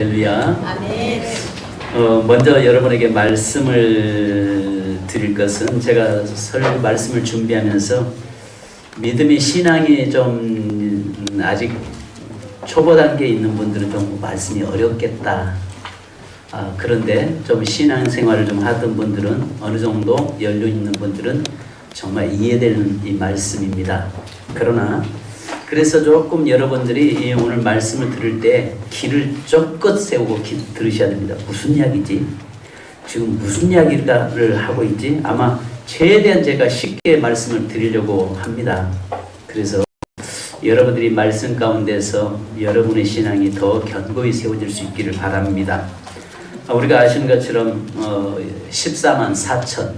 할렐루야. 아멘. 먼저 여러분에게 말씀을 드릴 것은 제가 말씀을 준비하면서 믿음의 신앙이 좀 아직 초보 단계에 있는 분들은 좀 말씀이 어렵겠다. 그런데 좀 신앙생활을 좀 하던 분들은 어느 정도 연륜 있는 분들은 정말 이해되는 이 말씀입니다. 그래서 조금 여러분들이 오늘 말씀을 들을 때 귀를 쫑긋 세우고 들으셔야 됩니다. 무슨 이야기지? 지금 무슨 이야기를 하고 있지? 아마 최대한 제가 쉽게 말씀을 드리려고 합니다. 그래서 여러분들이 말씀 가운데서 여러분의 신앙이 더 견고히 세워질 수 있기를 바랍니다. 우리가 아시는 것처럼 14만 4천,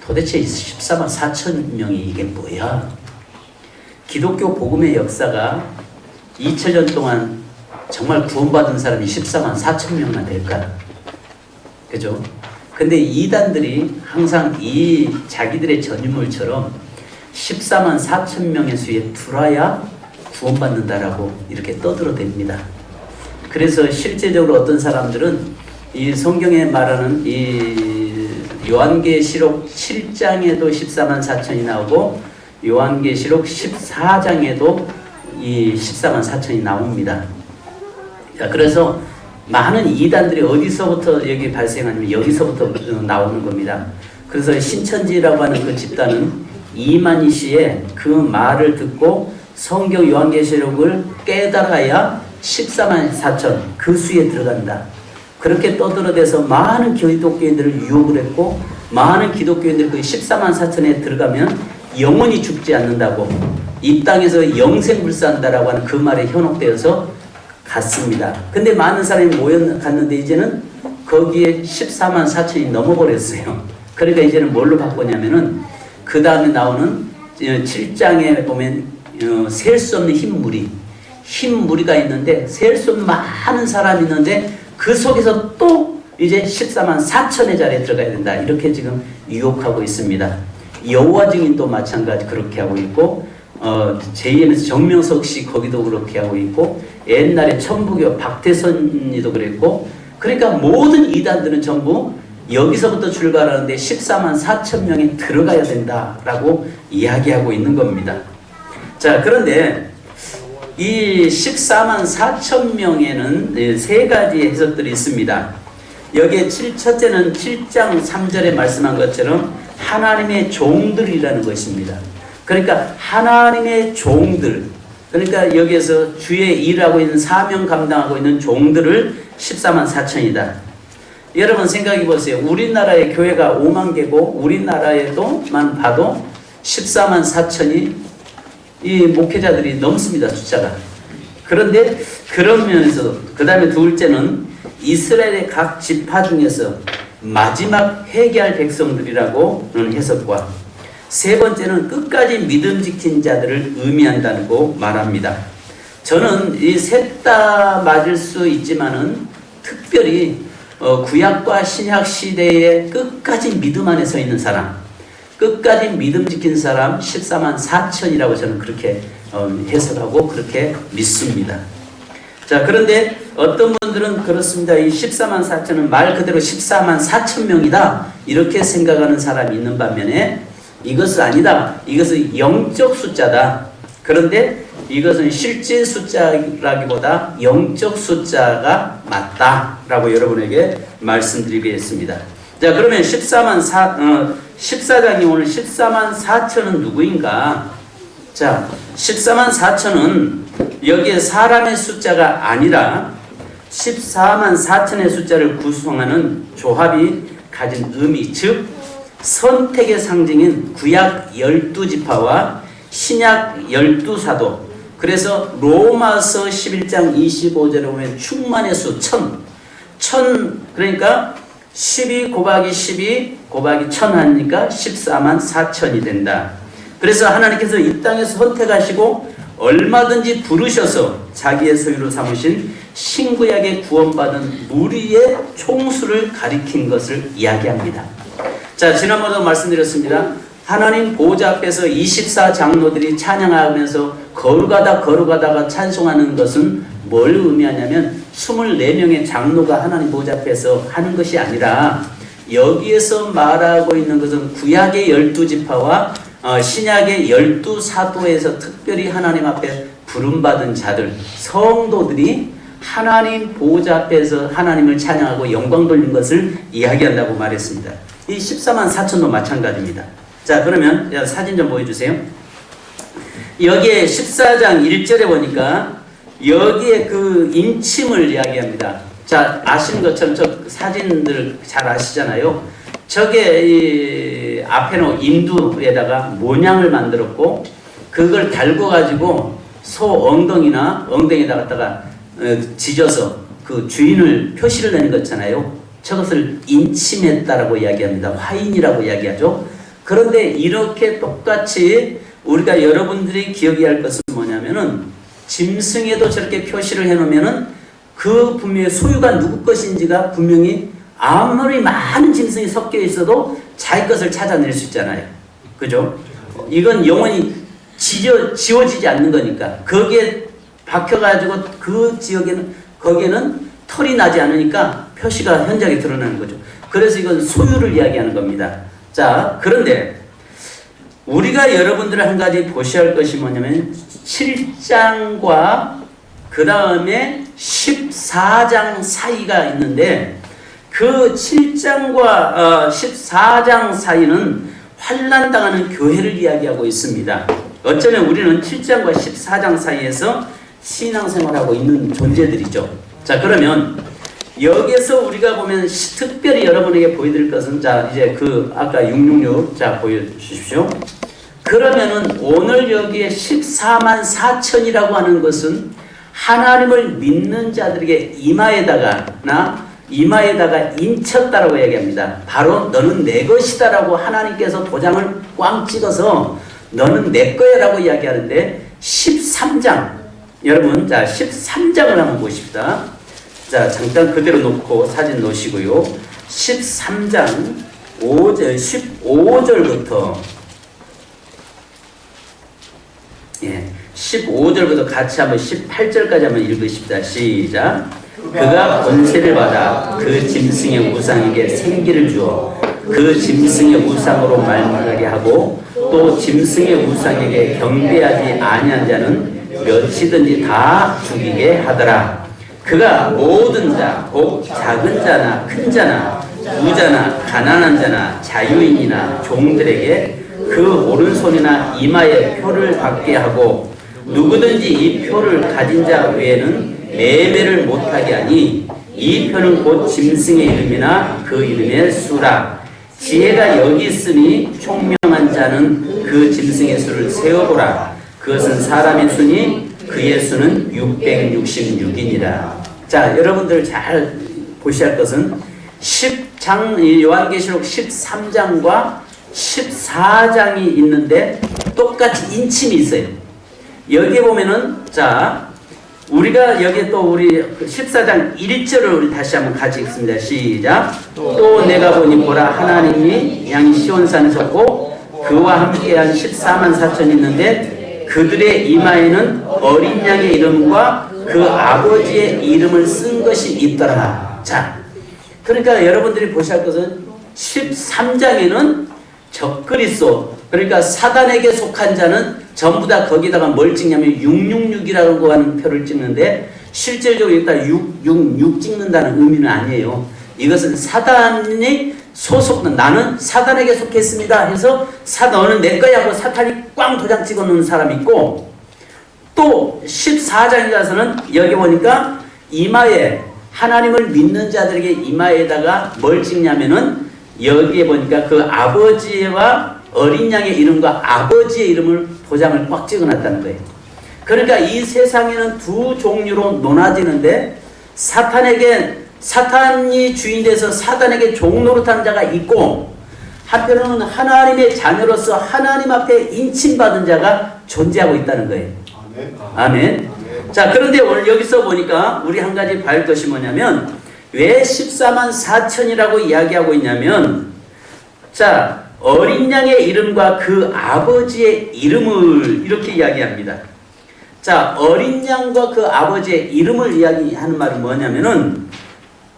도대체 14만 4천 명이 이게 뭐야? 기독교 복음의 역사가 2000년 동안 정말 구원받은 사람이 14만 4천 명만 될까? 그죠? 근데 이단들이 항상 이 자기들의 전유물처럼 14만 4천 명의 수에 들어야 구원받는다라고 이렇게 떠들어댑니다. 그래서 실제적으로 어떤 사람들은 이 성경에 말하는 이 요한계시록 7장에도 14만 4천이 나오고 요한계시록 14장에도 이 14만 4천이 나옵니다. 자, 그래서 많은 이단들이 어디서부터 여기 발생하냐면 여기서부터 나오는 겁니다. 그래서 신천지라고 하는 그 집단은 이만희 씨의 그 말을 듣고 성경 요한계시록을 깨달아야 14만 4천 그 수에 들어간다. 그렇게 떠들어대서 많은 기독교인들을 유혹을 했고 많은 기독교인들이 그 14만 4천에 들어가면 영원히 죽지 않는다고 이 땅에서 영생불사한다라고 하는 그 말에 현혹되어서 갔습니다. 근데 많은 사람이 갔는데 이제는 거기에 14만 4천이 넘어버렸어요. 그러니까 이제는 뭘로 바꾸냐면은 그 다음에 나오는 7장에 보면 셀 수 없는 흰 무리가 있는데 셀 수 없는 많은 사람이 있는데 그 속에서 또 이제 14만 4천의 자리에 들어가야 된다. 이렇게 지금 유혹하고 있습니다. 여호와 증인도 마찬가지 그렇게 하고 있고 제2에서 정명석 씨 거기도 그렇게 하고 있고 옛날에 천부교 박태선이도 그랬고 그러니까 모든 이단들은 전부 여기서부터 출발하는데 14만 4천 명이 들어가야 된다라고 이야기하고 있는 겁니다. 자, 그런데 이 14만 4천 명에는 세 가지 해석들이 있습니다. 여기에 첫째는 7장 3절에 말씀한 것처럼 하나님의 종들이라는 것입니다. 그러니까 하나님의 종들, 그러니까 여기에서 주의 일하고 있는 사명 감당하고 있는 종들을 14만 4천이다. 여러분 생각해 보세요. 우리나라의 교회가 5만 개고 우리나라에도만 봐도 14만 4천이 이 목회자들이 넘습니다. 숫자가. 그런데 그러면서 그 다음에 둘째는 이스라엘의 각 지파 중에서 마지막 회개할 백성들이라고는 해석과 세 번째는 끝까지 믿음 지킨 자들을 의미한다고 말합니다. 저는 이 셋 다 맞을 수 있지만은 특별히 구약과 신약 시대에 끝까지 믿음 안에 서 있는 사람, 끝까지 믿음 지킨 사람 14만 4천이라고 저는 그렇게 해석하고 그렇게 믿습니다. 자, 그런데 어떤 분들은 그렇습니다. 이 14만 4천은 말 그대로 14만 4천 명이다. 이렇게 생각하는 사람이 있는 반면에 이것은 아니다. 이것은 영적 숫자다. 그런데 이것은 실제 숫자라기보다 영적 숫자가 맞다라고 여러분에게 말씀드리겠습니다. 자, 그러면 14장이 오늘 14만 4천은 누구인가? 자, 14만 4천은 여기에 사람의 숫자가 아니라 14만 4천의 숫자를 구성하는 조합이 가진 의미, 즉 선택의 상징인 구약 12지파와 신약 12사도, 그래서 로마서 11장 25절에 보면 충만의 수 1000, 그러니까 12 곱하기 12 곱하기 1000 하니까 14만 4천이 된다. 그래서 하나님께서 이 땅에서 선택하시고 얼마든지 부르셔서 자기의 소유로 삼으신 신구약에 구원받은 무리의 총수를 가리킨 것을 이야기합니다. 자, 지난번에도 말씀드렸습니다. 하나님 보좌 앞에서 24장로들이 찬양하면서 걸어가다가 찬송하는 것은 뭘 의미하냐면 24명의 장로가 하나님 보좌 앞에서 하는 것이 아니라 여기에서 말하고 있는 것은 구약의 12지파와 신약의 12사도에서 특별히 하나님 앞에 부름받은 자들, 성도들이 하나님 보호자 앞에서 하나님을 찬양하고 영광 돌린 것을 이야기한다고 말했습니다. 이 14만 4천도 마찬가지입니다. 자, 그러면 사진 좀 보여주세요. 여기에 14장 1절에 보니까 여기에 그 인침을 이야기합니다. 자, 아시는 것처럼 저 사진들 잘 아시잖아요. 저게 이 앞에 놓은 인두에다가 모양을 만들었고 그걸 달고 가지고 소 엉덩이나 엉덩이에다 갖다가 지져서 그 주인을 표시를 내는 거잖아요. 저것을 인침했다라고 이야기합니다. 화인이라고 이야기하죠. 그런데 이렇게 똑같이 우리가 여러분들이 기억해야 할 것은 뭐냐면은 짐승에도 저렇게 표시를 해놓으면은 그 분명히 소유가 누구 것인지가 분명히 아무리 많은 짐승이 섞여 있어도 자기 것을 찾아낼 수 있잖아요. 그죠? 이건 영원히 지워지지 않는 거니까. 거기에 박혀가지고 그 지역에는, 거기에는 털이 나지 않으니까 표시가 현저하게 드러나는 거죠. 그래서 이건 소유를 이야기하는 겁니다. 자, 그런데 우리가 여러분들을 한 가지 보셔야 할 것이 뭐냐면 7장과 그 다음에 14장 사이가 있는데 그 7장과 14장 사이는 환난당하는 교회를 이야기하고 있습니다. 어쩌면 우리는 7장과 14장 사이에서 신앙생활하고 있는 존재들이죠. 자, 그러면 여기에서 우리가 보면 특별히 여러분에게 보여드릴 것은 자, 이제 그 아까 666 자, 보여주십시오. 그러면은 오늘 여기에 14만 4천이라고 하는 것은 하나님을 믿는 자들에게 이마에다가 인쳤다라고 얘기합니다. 바로 너는 내 것이다라고 하나님께서 도장을 꽝 찍어서 너는 내 거야라고 이야기하는데 13장 여러분 자 13장을 한번 보십시다. 자 잠깐 그대로 놓고 사진 놓으시고요. 13장 5절 15절부터 15절부터 같이 한번 18절까지 한번 읽으십시다. 시작. 그가 권세를 받아 그 짐승의 우상에게 생기를 주어 그 짐승의 우상으로 말하게 하고 또 짐승의 우상에게 경배하지 아니한 자는 몇이든지 다 죽이게 하더라. 그가 모든 자, 곧 작은 자나 큰 자나 부자나 가난한 자나 자유인이나 종들에게 그 오른손이나 이마에 표를 받게 하고 누구든지 이 표를 가진 자 외에는 매매를 못하게 하니 이 표는 곧 짐승의 이름이나 그 이름의 수라. 지혜가 여기 있으니 총명한 자는 그 짐승의 수를 세어보라. 그것은 사람의 수니 그의 수는 666이니라. 자, 여러분들 잘 보셔야 할 것은 요한계시록 13장과 14장이 있는데 똑같이 인침이 있어요. 여기에 보면은 자 우리가 여기에 또 우리 14장 1절을 우리 다시 한번 같이 읽습니다. 시작. 또 내가 보니 보라 하나님이 양이 시온산에 섰고 그와 함께한 14만 4천이 있는데 그들의 이마에는 어린 양의 이름과 그 아버지의 이름을 쓴 것이 있더라. 자, 그러니까 여러분들이 보셔야 할 것은 13장에는 적그리스도 그러니까 사단에게 속한 자는 전부 다 거기다가 뭘 찍냐면 666이라고 하는 표를 찍는데 실질적으로 여기다 666 찍는다는 의미는 아니에요. 이것은 사단이 나는 사단에게 속했습니다 해서 너는 내 거야 하고 사탄이 꽝 도장 찍어 놓은 사람이 있고 또 14장에 가서는 여기 보니까 이마에 하나님을 믿는 자들에게 이마에다가 뭘 찍냐면은 여기에 보니까 그 아버지와 어린 양의 이름과 아버지의 이름을 도장을 꽉 찍어놨다는 거예요. 그러니까 이 세상에는 두 종류로 논하지는데 사탄이 주인 돼서 사단에게 종 노릇하는 자가 있고 한편으로는 하나님의 자녀로서 하나님 앞에 인침받은 자가 존재하고 있다는 거예요. 아멘. 자, 그런데 오늘 여기서 보니까 우리 한 가지 봐야 할 것이 뭐냐면 왜 14만 4천이라고 이야기하고 있냐면 자 어린 양의 이름과 그 아버지의 이름을 이렇게 이야기합니다. 자, 어린 양과 그 아버지의 이름을 이야기하는 말은 뭐냐면은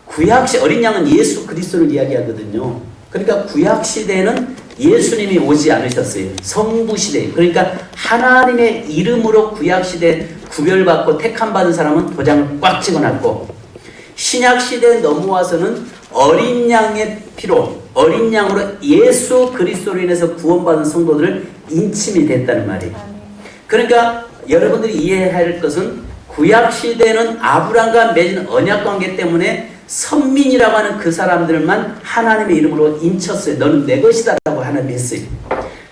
구약시 어린 양은 예수 그리스도를 이야기하거든요. 그러니까 구약시대에는 예수님이 오지 않으셨어요. 성부시대. 그러니까 하나님의 이름으로 구약시대 구별받고 택함받은 사람은 도장을 꽉 찍어놨고, 신약시대에 넘어와서는 어린 양의 피로, 어린 양으로 예수 그리스도로 인해서 구원받은 성도들을 인침이 됐다는 말이에요. 그러니까 여러분들이 이해해야 할 것은 구약시대는 아브라함과 맺은 언약관계 때문에 선민이라고 하는 그 사람들만 하나님의 이름으로 인쳤어요. 너는 내 것이다 라고 하나님이 했어요.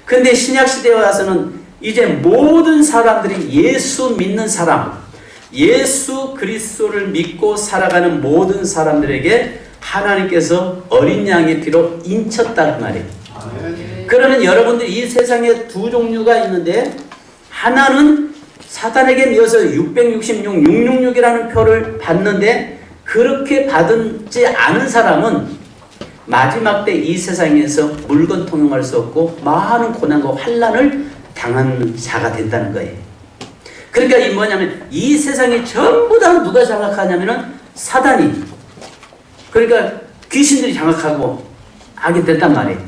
근데 신약시대에 와서는 이제 모든 사람들이 예수 믿는 사람, 예수 그리스도를 믿고 살아가는 모든 사람들에게 하나님께서 어린 양의 피로 인쳤다는 말이에요. 그러면 여러분들이 이 세상에 두 종류가 있는데, 하나는 사탄에게 미워서 666, 666이라는 표를 받는데, 그렇게 받지 않은 사람은 마지막 때 이 세상에서 물건 통용할 수 없고 많은 고난과 환난을 당하는 자가 된다는 거예요. 그러니까 이 뭐냐면 이 세상이 전부 다 누가 장악하냐면은 사단이, 그러니까 귀신들이 장악하고 하게 된단 말이에요.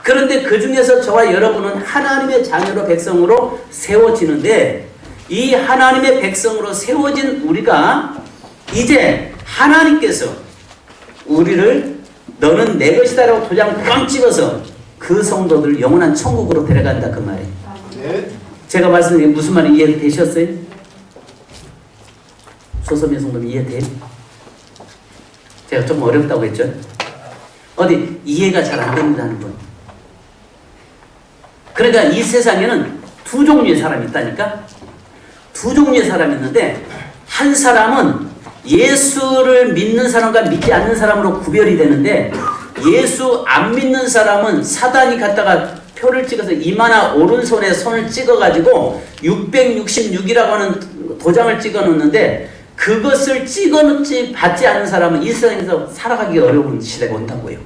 그런데 그 중에서 저와 여러분은 하나님의 자녀로 백성으로 세워지는데, 이 하나님의 백성으로 세워진 우리가 이제 하나님께서 우리를 너는 내 것이다 라고 도장 꽝 찍어서 그 성도들 영원한 천국으로 데려간다 그 말이에요. 네. 제가 말씀드린 무슨 말인지 이해되셨어요? 소소민 성도님 이해돼요? 제가 좀 어렵다고 했죠? 어디 이해가 잘 안 된다는 분. 그러니까 이 세상에는 두 종류의 사람이 있다니까? 두 종류의 사람이 있는데, 한 사람은 예수를 믿는 사람과 믿지 않는 사람으로 구별이 되는데, 예수 안 믿는 사람은 사단이 갖다가 표를 찍어서 이마나 오른손에 손을 찍어가지고 666이라고 하는 도장을 찍어 놓는데, 그것을 찍어놓지 받지 않는 사람은 이 세상에서 살아가기 어려운 시대가 온다고요.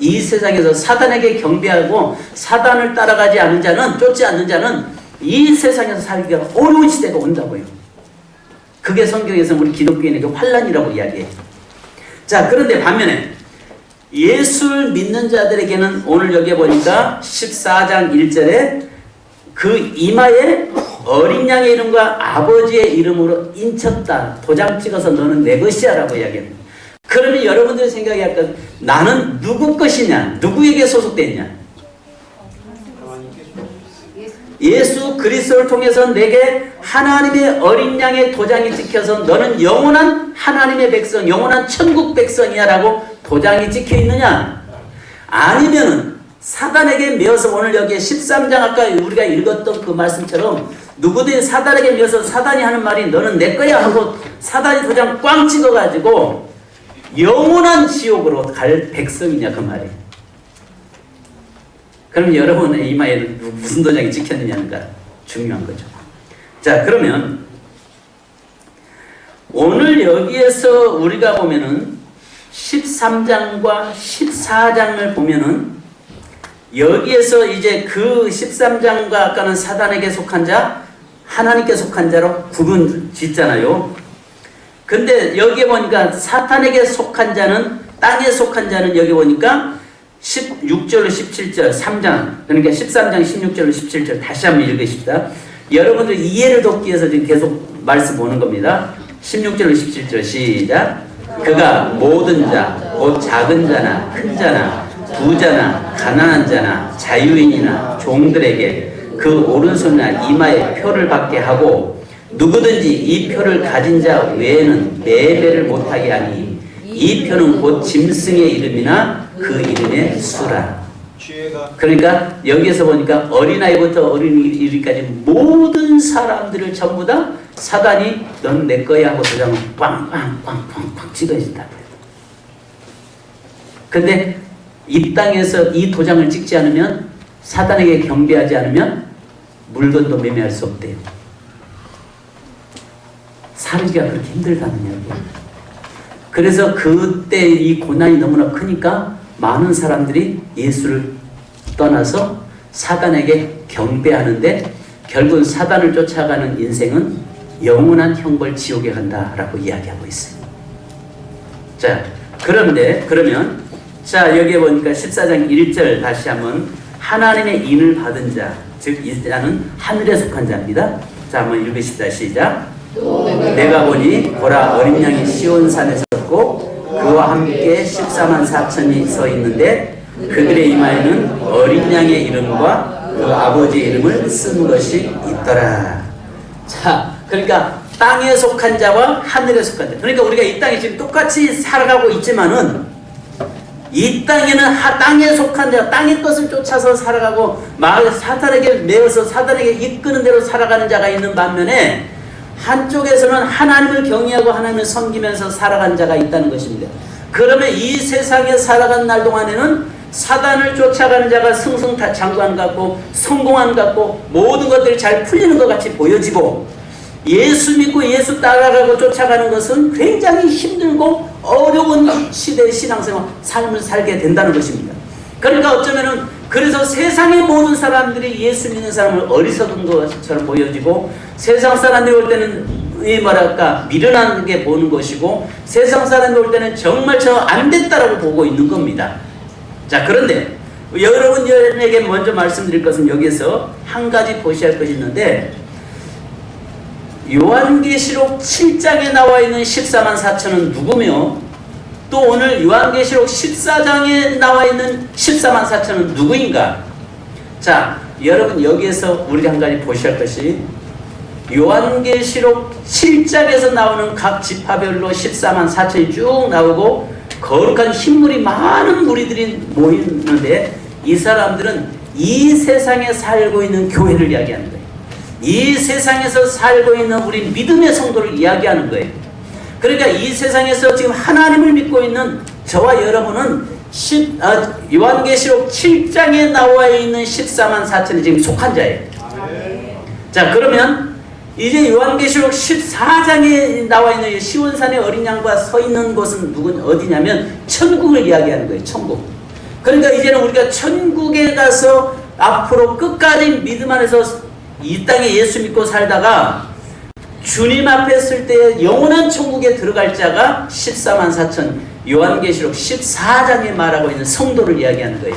이 세상에서 사단에게 경배하고 사단을 따라가지 않는 자는, 쫓지 않는 자는 이 세상에서 살기가 어려운 시대가 온다고요. 그게 성경에서 우리 기독교인에게 환난이라고 이야기해요. 자, 그런데 반면에 예수를 믿는 자들에게는 오늘 여기에 보니까 14장 1절에 그 이마에 어린 양의 이름과 아버지의 이름으로 인쳤다. 도장 찍어서 너는 내 것이야 라고 이야기합니다. 그러면 여러분들이 생각해야 할 것, 나는 누구 것이냐? 누구에게 소속되어 있냐? 예수 그리스도를 통해서 내게 하나님의 어린 양의 도장이 찍혀서 너는 영원한 하나님의 백성, 영원한 천국 백성이야 라고 도장이 찍혀 있느냐? 아니면은 사단에게 매어서, 오늘 여기에 13장 아까 우리가 읽었던 그 말씀처럼 누구든 사단에게 매어서 사단이 하는 말이 너는 내 거야 하고 사단이 도장 꽝 찍어가지고 영원한 지옥으로 갈 백성이냐 그 말이에요. 그럼 여러분의 이마에 무슨 도장이 찍혔느냐가 중요한 거죠. 자, 그러면 오늘 여기에서 우리가 보면은 13장과 14장을 보면은 여기에서 이제 그 13장과 아까는 사단에게 속한 자, 하나님께 속한 자로 구분 짓잖아요. 근데 여기에 보니까 사탄에게 속한 자는, 땅에 속한 자는 여기 보니까 16절로 17절 3장, 그러니까 13장 16절로 17절 다시 한번 읽으십시다. 여러분들 이해를 돕기 위해서 지금 계속 말씀 보는 겁니다. 16절로 17절 시작. 그가 모든 자, 곧 작은 자나 큰 자나 부자나 가난한 자나 자유인이나 종들에게 그 오른손이나 이마에 표를 받게 하고, 누구든지 이 표를 가진 자 외에는 매배를 못하게 하니 이 표는 곧 짐승의 이름이나 그 이름의 수라. 그러니까 여기에서 보니까 어린아이부터 어린이까지 모든 사람들을 전부 다 사단이 넌 내 거야 하고 도장을 꽝꽝꽝꽝꽝 찍어진다. 근데 이 땅에서 이 도장을 찍지 않으면, 사단에게 경배하지 않으면 물건도 매매할 수 없대요. 살기가 그렇게 힘들다는 이야기예요. 그래서 그때 이 고난이 너무나 크니까 많은 사람들이 예수를 떠나서 사단에게 경배하는데, 결국은 사단을 쫓아가는 인생은 영원한 형벌 지옥에 간다라고 이야기하고 있어요. 자, 그러면 자, 여기에 보니까 14장 1절 다시 한번 하나님의 인을 받은 자, 즉 이 자는 하늘에 속한 자입니다. 자, 한번 읽으시다. 시작. 내가 보니 보라 어린 양이 시온산에 섰고 그와 함께 14만 4천이 서 있는데 그들의 이마에는 어린 양의 이름과 그 아버지의 이름을 쓴 것이 있더라. 자, 그러니까 땅에 속한 자와 하늘에 속한 자. 그러니까 우리가 이 땅에 지금 똑같이 살아가고 있지만은 이 땅에는 땅에 속한 자, 땅의 것을 쫓아서 살아가고 사탄에게 매어서 사탄에게 이끄는 대로 살아가는 자가 있는 반면에 한쪽에서는 하나님을 경외하고 하나님을 섬기면서 살아가는 자가 있다는 것입니다. 그러면 이 세상에 살아간 날 동안에는 사단을 쫓아가는 자가 승승장구하는 것 같고 성공하는 것 같고 모든 것들이 잘 풀리는 것 같이 보여지고 예수 믿고 예수 따라가고 쫓아가는 것은 굉장히 힘들고 어려운 시대의 신앙생활 삶을 살게 된다는 것입니다. 그러니까 어쩌면은 그래서 세상의 모든 사람들이 예수 믿는 사람을 어리석은 것처럼 보여지고 세상 사람들이 올 때는 미련하게 보는 것이고 세상 사람들이 올 때는 정말 저 안 됐다라고 보고 있는 겁니다. 자, 그런데 여러분에게 먼저 말씀드릴 것은 여기에서 한 가지 보셔야 할 것이 있는데 요한계시록 7장에 나와 있는 14만 4천은 누구며 또 오늘 요한계시록 14장에 나와 있는 14만 4천은 누구인가? 자, 여러분 여기에서 우리가 한 가지 보셔야 할 것이 요한계시록 7장에서 나오는 각 지파별로 14만 4천이 쭉 나오고 거룩한 흰물이 많은 무리들이 모이는데 이 사람들은 이 세상에 살고 있는 교회를 이야기하는 거예요. 이 세상에서 살고 있는 우리 믿음의 성도를 이야기하는 거예요. 그러니까 이 세상에서 지금 하나님을 믿고 있는 저와 여러분은 요한계시록 7장에 나와 있는 14만 4천이 지금 속한 자예요. 자, 그러면 이제 요한계시록 14장에 나와 있는 시온산의 어린 양과 서 있는 곳은 어디냐면 천국을 이야기하는 거예요. 천국. 그러니까 이제는 우리가 천국에 가서 앞으로 끝까지 믿음 안에서 이 땅에 예수 믿고 살다가 주님 앞에 설 때 영원한 천국에 들어갈 자가 14만 4천 요한계시록 14장에 말하고 있는 성도를 이야기하는 거예요.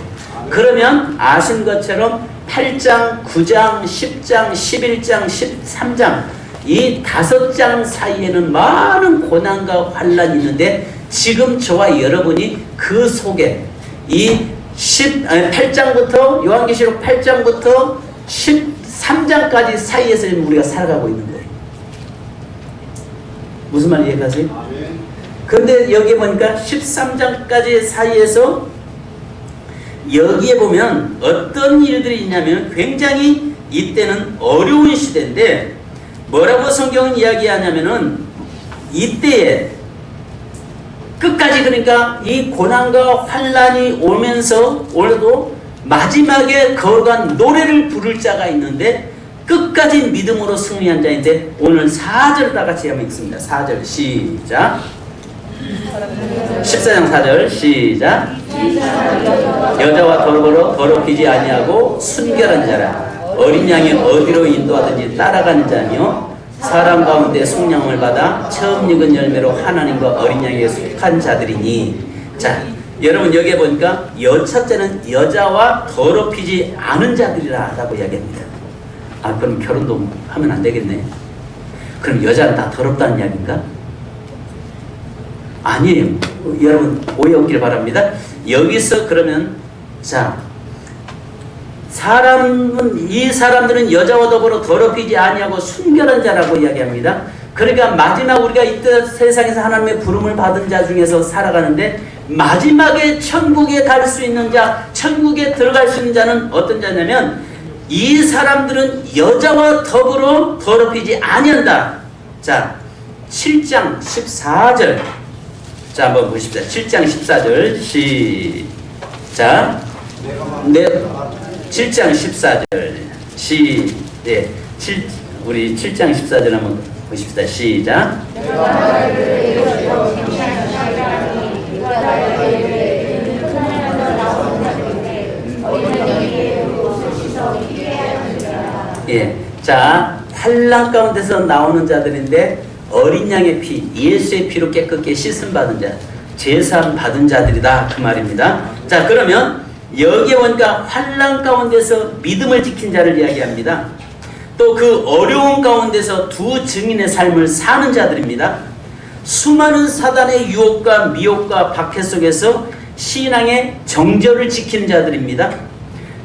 그러면 아신 것처럼 8장, 9장, 10장, 11장, 13장 이 5장 사이에는 많은 고난과 환란이 있는데 지금 저와 여러분이 그 속에 이 8장부터 요한계시록 8장부터 13장까지 사이에서 우리가 살아가고 있는 거예요. 무슨 말 이해가세요? 그런데 여기 보니까 13장까지 사이에서 여기에 보면 어떤 일들이 있냐면 굉장히 이때는 어려운 시대인데 뭐라고 성경은 이야기하냐면은 이때에 끝까지 그러니까 이 고난과 환란이 오면서 올해도 마지막에 거룩한 노래를 부를 자가 있는데 끝까지 믿음으로 승리한 자인데 오늘 4절 다 같이 한번 읽습니다. 4절 시작. 14장 4절 시작. 여자와 더불어 더럽히지 아니하고 순결한 자라 어린 양이 어디로 인도하든지 따라가는 자며 사람 가운데 속량을 받아 처음 익은 열매로 하나님과 어린 양에게 속한 자들이니. 자, 여러분 여기에 보니까 첫째는 여자와 더럽히지 않은 자들이라 라고 이야기합니다. 아, 그럼 결혼도 하면 안 되겠네. 그럼 여자는 다 더럽다는 이야기인가? 아니에요. 여러분 오해 없길 바랍니다. 여기서 그러면 자, 이 사람들은 여자와 더불어 더럽히지 아니하고 순결한 자라고 이야기합니다. 그러니까 마지막 우리가 이때 세상에서 하나님의 부름을 받은 자 중에서 살아가는데 마지막에 천국에 갈 수 있는 자, 천국에 들어갈 수 있는 자는 어떤 자냐면 이 사람들은 여자와 더불어 더럽히지 아니한다. 자, 7장 14절 자, 한번 보십시다. 7장 14절 시작. 네, 7장 14절 우리 7장 14절 한번 보십시다. 시작. 예, 자, 환난 가운데서 나오는 자들인데 어린 양의 피, 예수의 피로 깨끗게 씻음 받은 자, 제사함 받은 자들이다 그 말입니다. 자, 그러면 여기에 보니까 환난 가운데서 믿음을 지킨 자를 이야기합니다. 또 그 어려운 가운데서 두 증인의 삶을 사는 자들입니다. 수많은 사단의 유혹과 미혹과 박해 속에서 신앙의 정절을 지키는 자들입니다.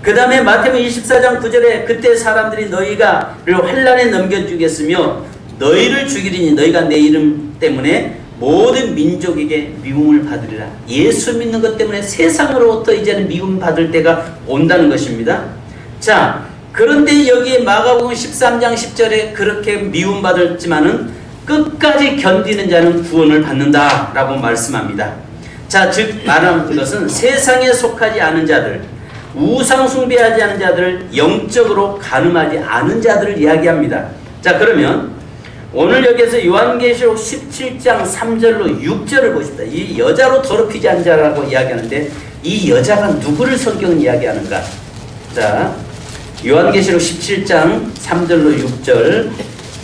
그 다음에 마태복음 24장 9절에 그때 사람들이 너희가를 환난에 넘겨주겠으며 너희를 죽이리니 너희가 내 이름 때문에 모든 민족에게 미움을 받으리라. 예수 믿는 것 때문에 세상으로부터 이제는 미움 받을 때가 온다는 것입니다. 자, 그런데 여기 마가복음 13장 10절에 그렇게 미움 받았지만은 끝까지 견디는 자는 구원을 받는다 라고 말씀합니다. 자, 즉 말하는 것은 세상에 속하지 않은 자들, 우상 숭배하지 않은 자들, 영적으로 가늠하지 않은 자들을 이야기합니다. 자, 그러면 오늘 여기에서 요한계시록 17장 3절로 6절을 보십시다. 이 여자로 더럽히지 않은 자라고 이야기하는데 이 여자가 누구를 성경은 이야기하는가? 자, 요한계시록 17장 3절로 6절.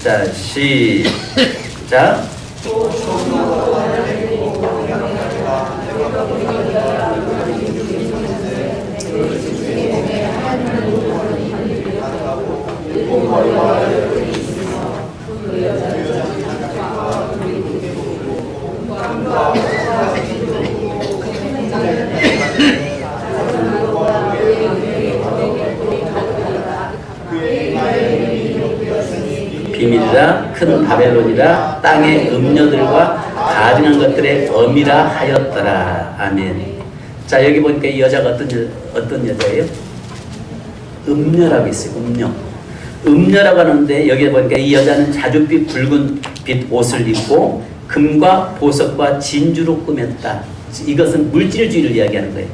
자, 시작. 비밀이라 큰 바벨론이라 땅의 음녀들과 가증한 것들의 엄이라 하였더라. 아멘. 자, 여기 보니까 이 여자가 어떤 여자예요? 음녀라고 있어요. 음녀라고 하는데 여기 보니까 이 여자는 자줏빛 붉은 빛 옷을 입고 금과 보석과 진주로 꾸몄다. 이것은 물질주의를 이야기하는 거예요.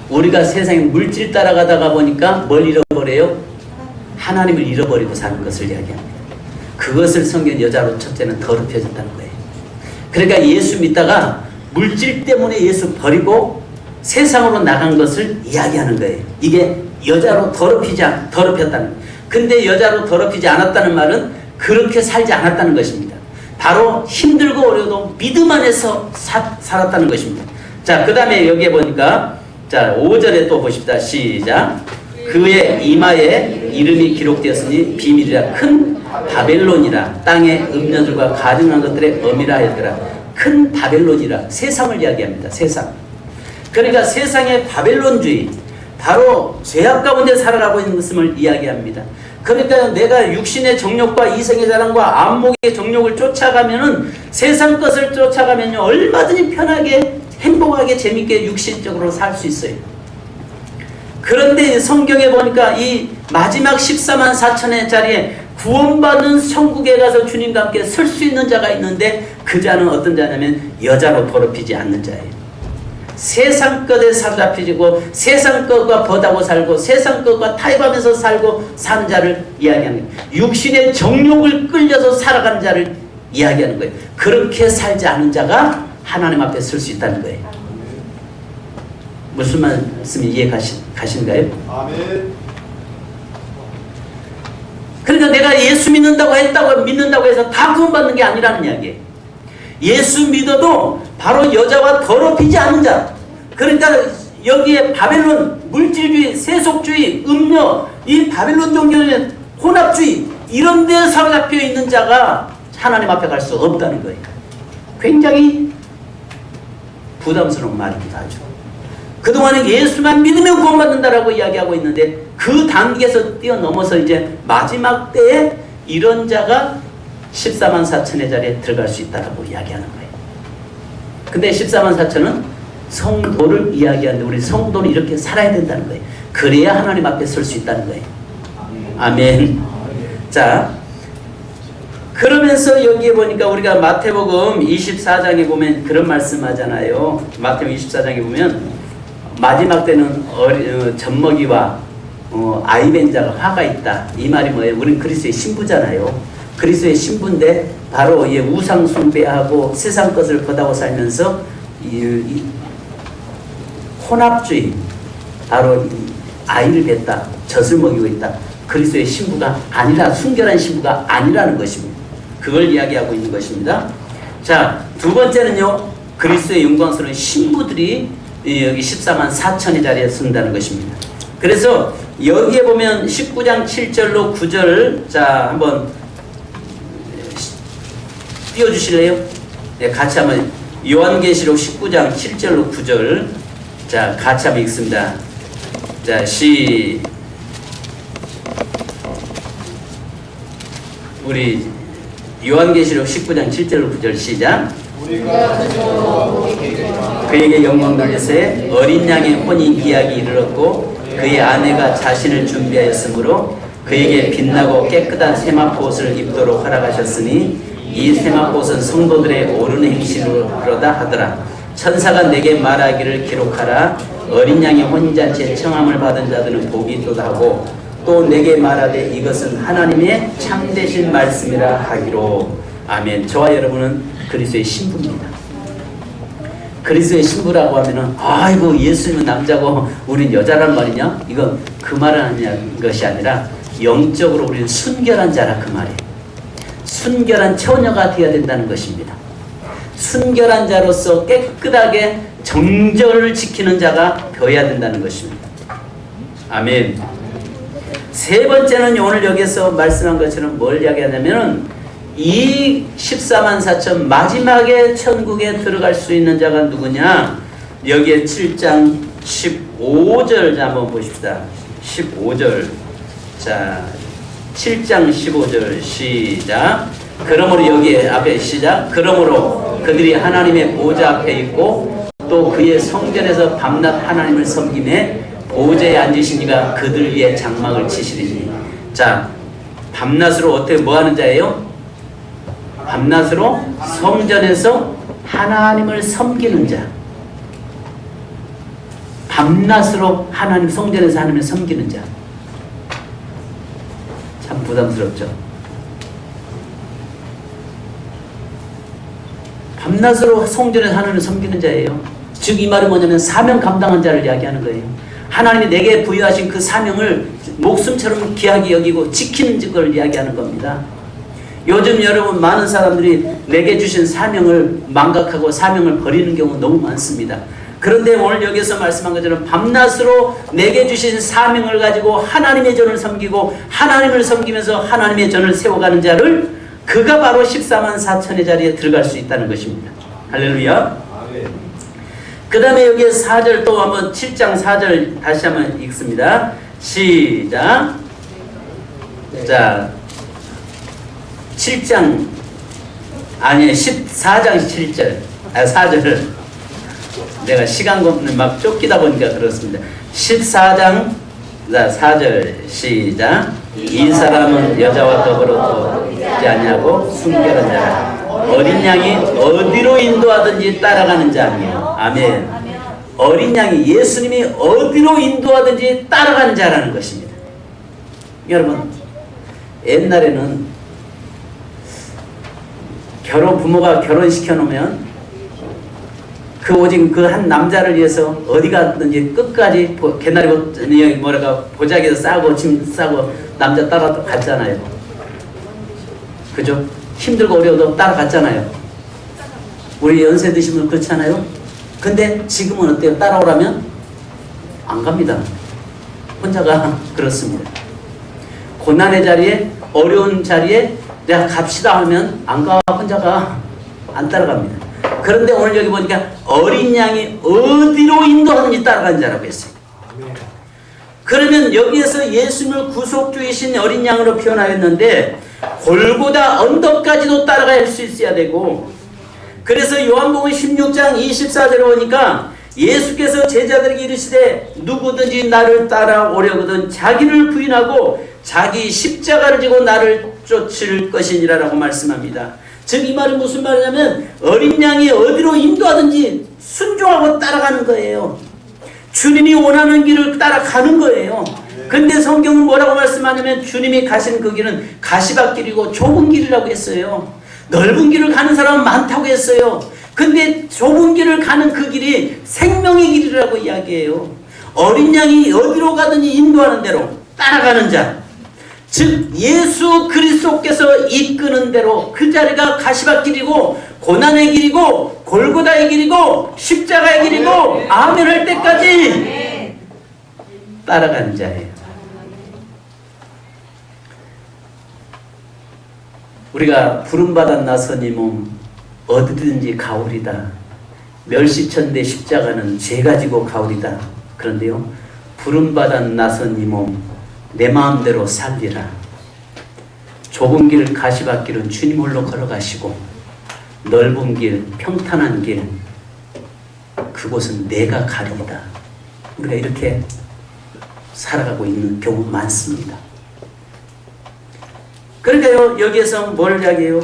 우리가 세상에 물질 따라가다가 보니까 뭘 잃어버려요? 하나님을 잃어버리고 사는 것을 이야기합니다. 그것을 성경 여자로 첫째는 더럽혀졌다는 거예요. 그러니까 예수 믿다가 물질 때문에 예수 버리고 세상으로 나간 것을 이야기하는 거예요. 이게 여자로 더럽혔다는 거예요. 근데 여자로 더럽히지 않았다는 말은 그렇게 살지 않았다는 것입니다. 바로 힘들고 어려도 믿음 안에서 살았다는 것입니다. 자, 그 다음에 여기에 보니까 자 5절에 또 보십시다. 시작. 그의 이마에 이름이 기록되었으니 비밀이라 큰 바벨론이라 땅의 음녀들과 가증한 것들의 엄이라 하였더라. 큰 바벨론이라 세상을 이야기합니다. 세상. 그러니까 세상의 바벨론주의, 바로 죄악 가운데 살아가고 있는 것을 이야기합니다. 그러니까 내가 육신의 정욕과 이성의 자랑과 안목의 정욕을 쫓아가면은 세상 것을 쫓아가면요 얼마든지 편하게 행복하게 재밌게 육신적으로 살 수 있어요. 그런데 성경에 보니까 이 마지막 14만 4천의 자리에 구원받은 천국에 가서 주님과 함께 설 수 있는 자가 있는데 그 자는 어떤 자냐면 여자로 더럽히지 않는 자예요. 세상 것에 사로잡히고 세상 것과 버다고 살고 세상 것과 타협하면서 살고 사는 자를 이야기하는 거예요. 육신의 정욕을 끌려서 살아가는 자를 이야기하는 거예요. 그렇게 살지 않은 자가 하나님 앞에 설 수 있다는 거예요. 무슨 말씀이 이해가신가요? 아멘. 그러니까 내가 예수 믿는다고 해서 다 구원받는 게 아니라는 이야기예요. 예수 믿어도 바로 여자와 더럽히지 않는 자. 그러니까 여기에 바벨론, 물질주의, 세속주의, 음료, 이 바벨론 종교의 혼합주의 이런 데에 사로잡혀 있는 자가 하나님 앞에 갈 수 없다는 거예요. 굉장히 부담스러운 말이기도 하죠. 그동안에 예수만 믿으면 구원받는다라고 이야기하고 있는데 그 단계에서 뛰어넘어서 이제 마지막 때에 이런 자가 14만 4천의 자리에 들어갈 수 있다라고 이야기하는 거예요. 근데 14만 4천은 성도를 이야기하는데 우리 성도는 이렇게 살아야 된다는 거예요. 그래야 하나님 앞에 설 수 있다는 거예요. 아멘. 자, 그러면서 여기에 보니까 우리가 마태복음 24장에 보면 그런 말씀 하잖아요. 마태복음 24장에 보면 마지막 때는 젖먹이와 아이 벤자가 화가 있다. 이 말이 뭐예요? 우리는 그리스도의 신부잖아요. 그리스도의 신부인데 바로 우상 숭배하고 세상 것을 보다고 살면서 이 혼합주의, 바로 아이를 뱉다, 젖을 먹이고 있다. 그리스도의 신부가 아니라, 순결한 신부가 아니라는 것입니다. 그걸 이야기하고 있는 것입니다. 자, 두 번째는요, 그리스도의 영광스러운 신부들이 여기 14만 4천의 자리에 쓴다는 것입니다. 그래서 여기에 보면 19장 7절로 9절, 자, 한번 띄워주실래요? 네, 같이 한번, 요한계시록 19장 7절로 9절, 자, 같이 한번 읽습니다. 자, 우리 요한계시록 19장 7절로 9절 시작. 그에게 영광 돌리세 어린 양의 혼인 기약이 이르렀고 그의 아내가 자신을 준비하였으므로 그에게 빛나고 깨끗한 세마포옷을 입도록 허락하셨으니 이 세마포옷은 성도들의 옳은 행실로 그러다 하더라. 천사가 내게 말하기를 기록하라. 어린 양의 혼인잔치에 청함을 받은 자들은 복이 있도다 하고 또 내게 말하되 이것은 하나님의 참되신 말씀이라 하기로. 아멘. 저와 여러분은 그리스도의 신부입니다. 그리스도의 신부라고 하면은 아이고 예수님은 남자고 우린 여자란 말이냐? 이건 그 말하는 것이 아니라 영적으로 우리는 순결한 자라 그 말이에요. 순결한 처녀가 되어야 된다는 것입니다. 순결한 자로서 깨끗하게 정절을 지키는 자가 되어야 된다는 것입니다. 아멘. 세 번째는 오늘 여기서 말씀한 것처럼 뭘 이야기하냐면은 이 14만 4천 마지막에 천국에 들어갈 수 있는 자가 누구냐? 여기에 7장 15절 한번 보십시다. 15절. 자, 7장 15절 시작. 그러므로 여기에 앞에 시작. 그러므로 그들이 하나님의 보좌 앞에 있고 또 그의 성전에서 밤낮 하나님을 섬기매 보좌에 앉으신 이가 그들 위에 장막을 치시리니. 자, 밤낮으로 어떻게 뭐하는 자예요? 밤낮으로 성전에서 하나님을 섬기는 자. 밤낮으로 하나님 성전에서 하나님을 섬기는 자. 참 부담스럽죠. 밤낮으로 성전에서 하나님을 섬기는 자예요. 즉 이 말은 뭐냐면 사명 감당한 자를 이야기하는 거예요. 하나님이 내게 부여하신 그 사명을 목숨처럼 귀하게 여기고 지키는 걸 이야기하는 겁니다. 요즘 여러분 많은 사람들이 내게 주신 사명을 망각하고 사명을 버리는 경우 너무 많습니다. 그런데 오늘 여기서 말씀한 것처럼 밤낮으로 내게 주신 사명을 가지고 하나님의 전을 섬기고 하나님을 섬기면서 하나님의 전을 세워가는 자를 그가 바로 14만 4천의 자리에 들어갈 수 있다는 것입니다. 할렐루야. 그 다음에 여기에 4절 또 한번 7장 4절 다시 한번 읽습니다. 시작. 자, 7장 아니 14장 7절 4절 내가 시간 겁는 막 쫓기다 보니까 그렇습니다. 14장 4절 시작. 이 사람은 여자와 더불어 있지 아니하고 순결한 자라. 어린 양이 어디로 인도하든지 따라가는 자 아니에요. 아멘. 어린 양이 예수님이 어디로 인도하든지 따라가는 자라는 것입니다. 여러분 옛날에는 부모가 결혼시켜 놓으면 그 오직 그 한 남자를 위해서 어디 갔든지 끝까지 개나리 보자기에서 싸고 짐 싸고 남자 따라갔잖아요. 그죠? 힘들고 어려워도 따라갔잖아요. 우리 연세 드신 분 그렇지 않아요? 근데 지금은 어때요? 따라오라면 안 갑니다. 혼자가 그렇습니다. 고난의 자리에 어려운 자리에 내가 갑시다 하면 안 가. 혼자가 안 따라갑니다. 그런데 오늘 여기 보니까 어린 양이 어디로 인도하는지 따라가는 자라고 했어요. 그러면 여기에서 예수님을 구속주이신 어린 양으로 표현하였는데 골고다 언덕까지도 따라갈 수 있어야 되고, 그래서 요한복음 16장 24절에 보니까 예수께서 제자들에게 이르시되 누구든지 나를 따라오려거든 자기를 부인하고 자기 십자가를 지고 나를 쫓을 것이니라 라고 말씀합니다. 즉 이 말은 무슨 말이냐면 어린 양이 어디로 인도하든지 순종하고 따라가는 거예요. 주님이 원하는 길을 따라가는 거예요. 근데 성경은 뭐라고 말씀하냐면 주님이 가신 그 길은 가시밭길이고 좁은 길이라고 했어요. 넓은 길을 가는 사람은 많다고 했어요. 근데 좁은 길을 가는 그 길이 생명의 길이라고 이야기해요. 어린 양이 어디로 가든지 인도하는 대로 따라가는 자. 즉 예수 그리스도께서 이끄는 대로 그 자리가 가시밭길이고 고난의 길이고 골고다의 길이고 십자가의 길이고 아멘 할 때까지 따라가는 자예요. 우리가 부름받아 나선 이 몸 어디든지 가오리다. 멸시천대 십자가는 죄가 지고 가오리다. 그런데요, 부름받아 나선 이 몸 내 마음대로 살리라. 좁은 길 가시밭길은 주님 홀로 걸어가시고 넓은 길 평탄한 길 그곳은 내가 가리이다. 우리가 이렇게 살아가고 있는 경우 많습니다. 그러니까요, 여기에서 뭘 이야기해요?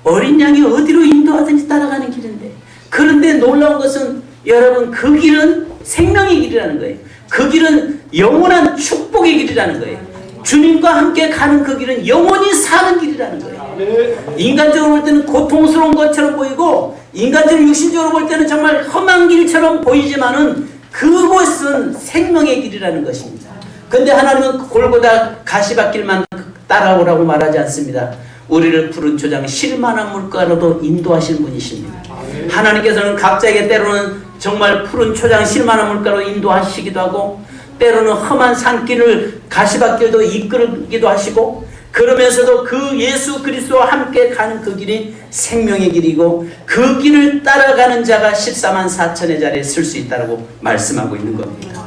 어린 양이 어디로 인도하든지 따라가는 길인데, 그런데 놀라운 것은 여러분, 그 길은 생명의 길이라는 거예요. 그 길은 영원한 축복의 길이라는 거예요. 주님과 함께 가는 그 길은 영원히 사는 길이라는 거예요. 인간적으로 볼 때는 고통스러운 것처럼 보이고, 인간적으로 육신적으로 볼 때는 정말 험한 길처럼 보이지만은 그곳은 생명의 길이라는 것입니다. 근데 하나님은 골고다 가시밭길만 따라오라고 말하지 않습니다. 우리를 푸른 초장 실만한 물가로도 인도하시는 분이십니다. 하나님께서는 각자에게 때로는 정말 푸른 초장 실만한 물가로 인도하시기도 하고, 때로는 험한 산길을 가시밭길도 이끌기도 하시고, 그러면서도 그 예수 그리스도와 함께 가는 그 길이 생명의 길이고, 그 길을 따라가는 자가 14만 4천의 자리에 설 수 있다고 말씀하고 있는 겁니다.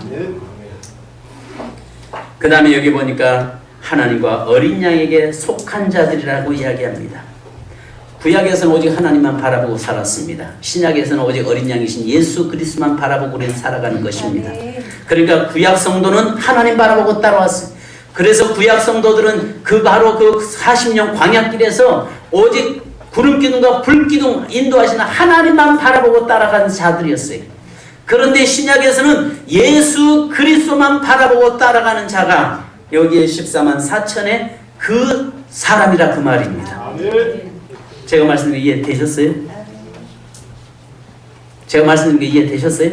그 다음에 여기 보니까 하나님과 어린 양에게 속한 자들이라고 이야기합니다. 구약에서는 오직 하나님만 바라보고 살았습니다. 신약에서는 오직 어린 양이신 예수 그리스도만 바라보고 우리는 살아가는 것입니다. 그러니까 구약 성도는 하나님 바라보고 따라왔어요. 그래서 구약 성도들은 바로 그 40년 광야길에서 오직 구름기둥과 불기둥 인도하시는 하나님만 바라보고 따라간 자들이었어요. 그런데 신약에서는 예수 그리스도만 바라보고 따라가는 자가 여기에 14만 4천의 그 사람이라 그 말입니다. 제가 말씀드린 게 이해되셨어요? 제가 말씀드린 게 이해되셨어요?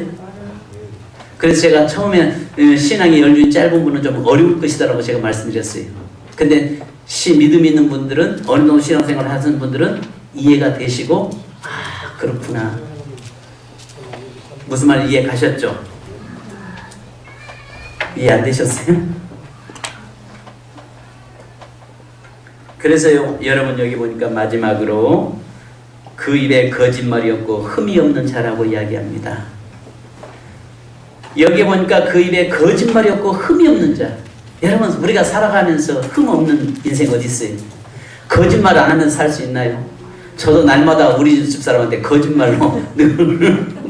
그래서 제가 처음에 신앙의 연륜이 짧은 분은 좀 어려울 것이다라고 제가 말씀드렸어요. 근데 믿음 있는 분들은, 어느 정도 신앙생활을 하시는 분들은 이해가 되시고, 아 그렇구나, 무슨 말인지 이해 가셨죠? 이해 안 되셨어요? 그래서요, 여러분 여기 보니까 마지막으로 그 입에 거짓말이 없고 흠이 없는 자라고 이야기합니다. 여기 보니까 그 입에 거짓말이 없고 흠이 없는 자. 여러분, 우리가 살아가면서 흠 없는 인생 어디 있어요? 거짓말 안 하면서 살 수 있나요? 저도 날마다 우리 집 사람한테 거짓말로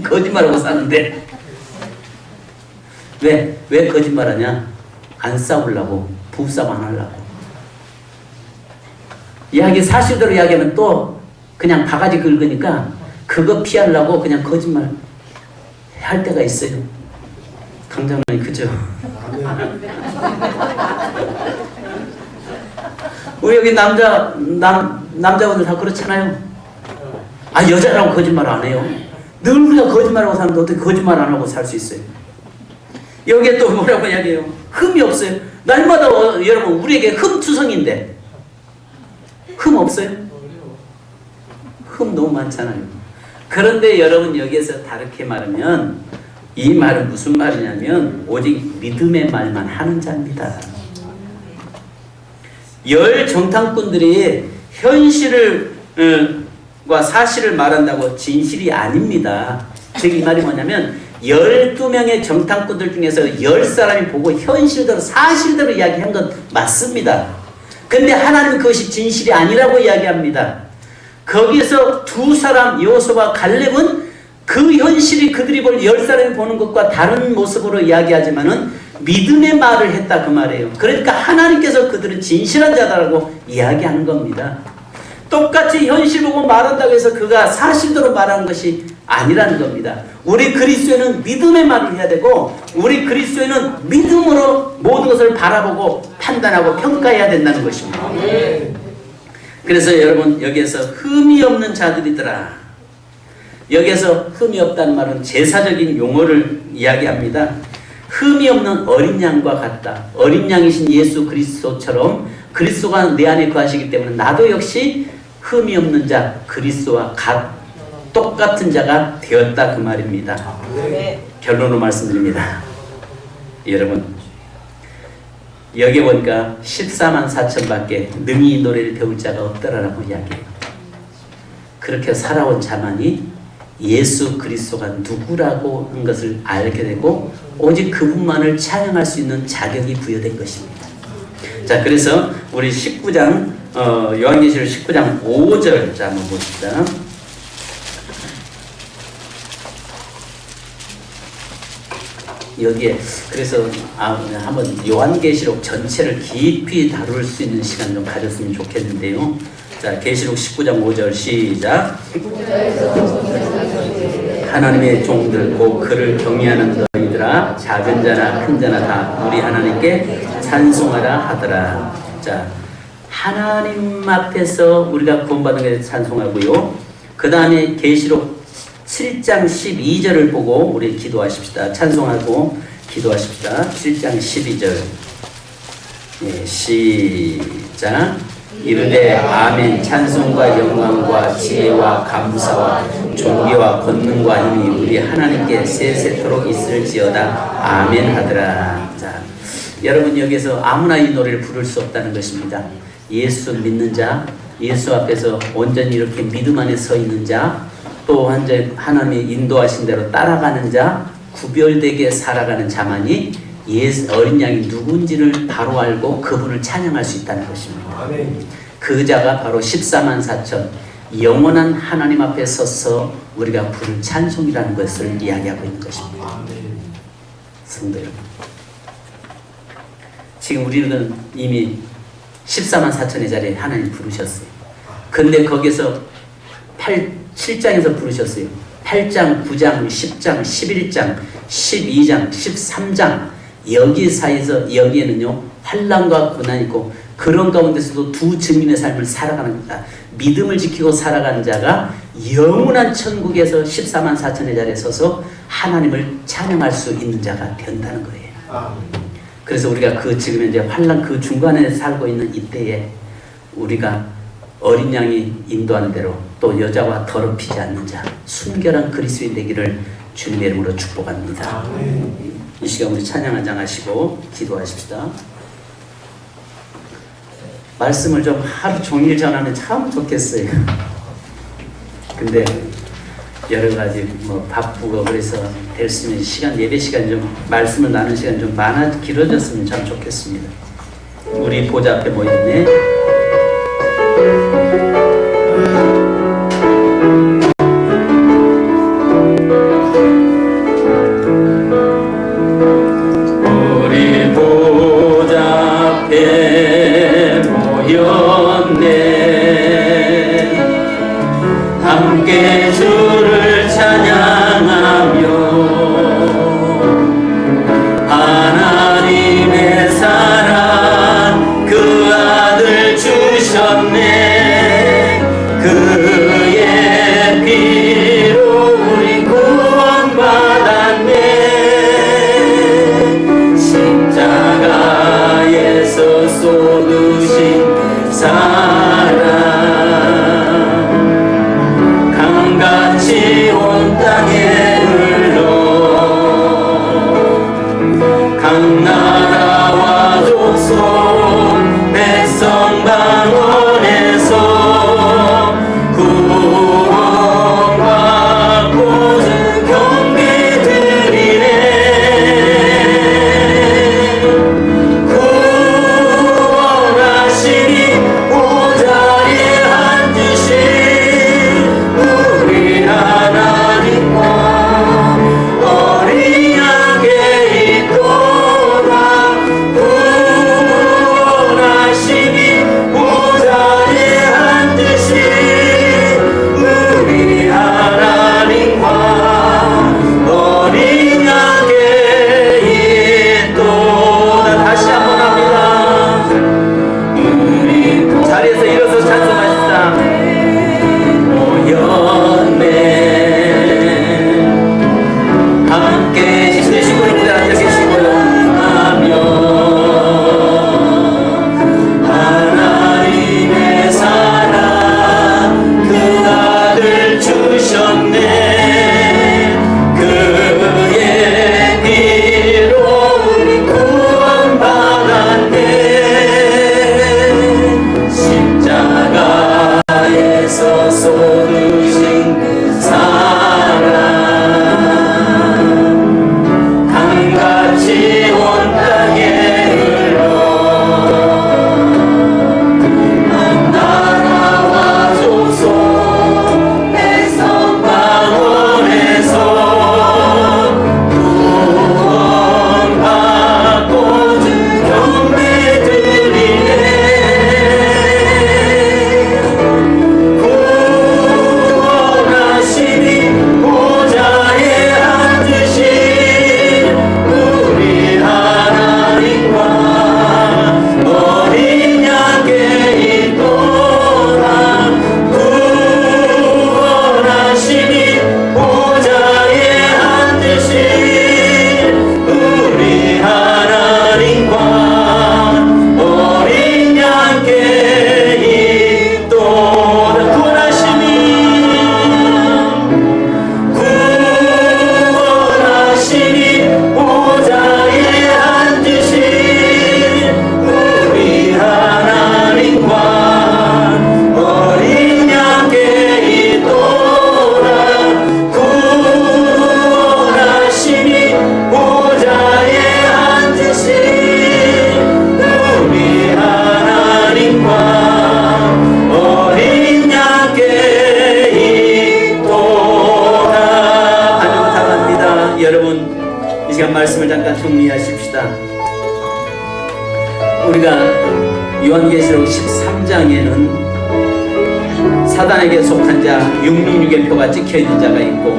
거짓말하고 사는데, 왜 거짓말하냐? 안 싸우려고, 부부싸움 안 하려고. 이야기 사실대로 이야기하면 또 그냥 바가지 긁으니까 그거 피하려고 그냥 거짓말 할 때가 있어요. 강장로님 그죠? 우리 여기 남자분들 다 그렇잖아요. 아, 여자라고 거짓말 안 해요. 늘 우리가 거짓말하고 사는데 어떻게 거짓말 안 하고 살 수 있어요? 여기에 또 뭐라고 이야기해요? 흠이 없어요. 날마다 여러분 우리에게 흠투성인데 흠 없어요? 흠 너무 많잖아요. 그런데 여러분 여기에서 다르게 말하면, 이 말은 무슨 말이냐면 오직 믿음의 말만 하는 자입니다. 열 정탐꾼들이 현실을 과 사실을 말한다고 진실이 아닙니다. 즉 이 말이 뭐냐면 12명의 정탐꾼들 중에서 10사람이 보고 현실대로 사실대로 이야기한 건 맞습니다. 근데 하나님은 그것이 진실이 아니라고 이야기합니다. 거기에서 두 사람 여호수아와 갈렙은 그 현실이 그들이 볼 10사람이 보는 것과 다른 모습으로 이야기하지만은 믿음의 말을 했다 그 말이에요. 그러니까 하나님께서 그들은 진실한 자다라고 이야기하는 겁니다. 똑같이 현실 보고 말한다고 해서 그가 사실대로 말하는 것이 아니라는 겁니다. 우리 그리스도인은 믿음의 말을 해야 되고, 우리 그리스도인은 믿음으로 모든 것을 바라보고 판단하고 평가해야 된다는 것입니다. 그래서 여러분 여기에서 흠이 없는 자들이더라. 여기에서 흠이 없다는 말은 제사적인 용어를 이야기합니다. 흠이 없는 어린 양과 같다. 어린 양이신 예수 그리스도처럼 그리스도가 내 안에 거하시기 때문에 나도 역시 흠이 없는 자 그리스도와 똑같은 자가 되었다 그 말입니다. 네. 결론으로 말씀드립니다. 여러분 여기 보니까 14만 4천 밖에 능히 이 노래를 배울 자가 없더라라고 이야기해요. 그렇게 살아온 자만이 예수 그리스도가 누구라고 한 것을 알게 되고 오직 그분만을 찬양할 수 있는 자격이 부여된 것입니다. 자, 그래서 우리 19장 요한계시록 19장 5절 자 한번 봅시다. 여기에 그래서 한번 요한계시록 전체를 깊이 다룰 수 있는 시간 좀 가졌으면 좋겠는데요. 자, 계시록 19장 5절 시작. 하나님의 종들 곧 그를 경외하는 너희들아 작은 자나 큰 자나 다 우리 하나님께 찬송하라 하더라. 자, 하나님 앞에서 우리가 구원받은 게 찬송하고요. 그 다음에 계시록 7장 12절을 보고 우리 기도하십시다. 찬송하고 기도하십시다. 7장 12절. 예, 시작. 이르되 아멘. 찬송과 영광과 지혜와 감사와 존귀와 권능과 힘이 우리 하나님께 세세토록 있을지어다. 아멘 하더라. 자, 여러분 여기서 아무나 이 노래를 부를 수 없다는 것입니다. 예수 믿는 자, 예수 앞에서 온전히 이렇게 믿음 안에 서 있는 자, 또 하나님의 인도하신 대로 따라가는 자, 구별되게 살아가는 자만이 어린 양이 누군지를 바로 알고 그분을 찬양할 수 있다는 것입니다. 아멘. 그 자가 바로 14만 4천 영원한 하나님 앞에 서서 우리가 부른 찬송이라는 것을 이야기하고 있는 것입니다. 아멘. 성도 여러분, 지금 우리는 이미 14만 4천의 자리에 하나님 부르셨어요. 근데 거기서 7장에서 부르셨어요. 8장, 9장, 10장, 11장, 12장, 13장 여기 사이에서 여기에는요 환난과 고난이 있고 그런 가운데서도 두 증인의 삶을 살아가는 자, 믿음을 지키고 살아가는 자가 영원한 천국에서 14만 4천의 자리에 서서 하나님을 찬양할 수 있는 자가 된다는 거예요. 그래서 우리가 지금 이제 환난 그 중간에 살고 있는 이때에 우리가 어린 양이 인도하는 대로 또 여자와 더럽히지 않는 자 순결한 그리스도인 되기를 주님의 이름으로 축복합니다. 이 시간 우리 찬양 한장 하시고 기도하십시다. 말씀을 좀 하루 종일 전하면 참 좋겠어요. 근데 여러 가지 바쁘고 그래서 될 수 있는 시간, 예배 시간 좀 말씀을 나누는 시간 좀 길어졌으면 참 좋겠습니다. 우리 보좌 앞에 모였네. 우리 보좌 앞에 모였네. 함께 주를 찬양하며 하나님의 사랑 그 아들 여러분 이 시간 말씀을 잠깐 정리하십시다. 우리가 요한계시록 13장에는 사단에게 속한 자 666의 표가 찍혀있는 자가 있고,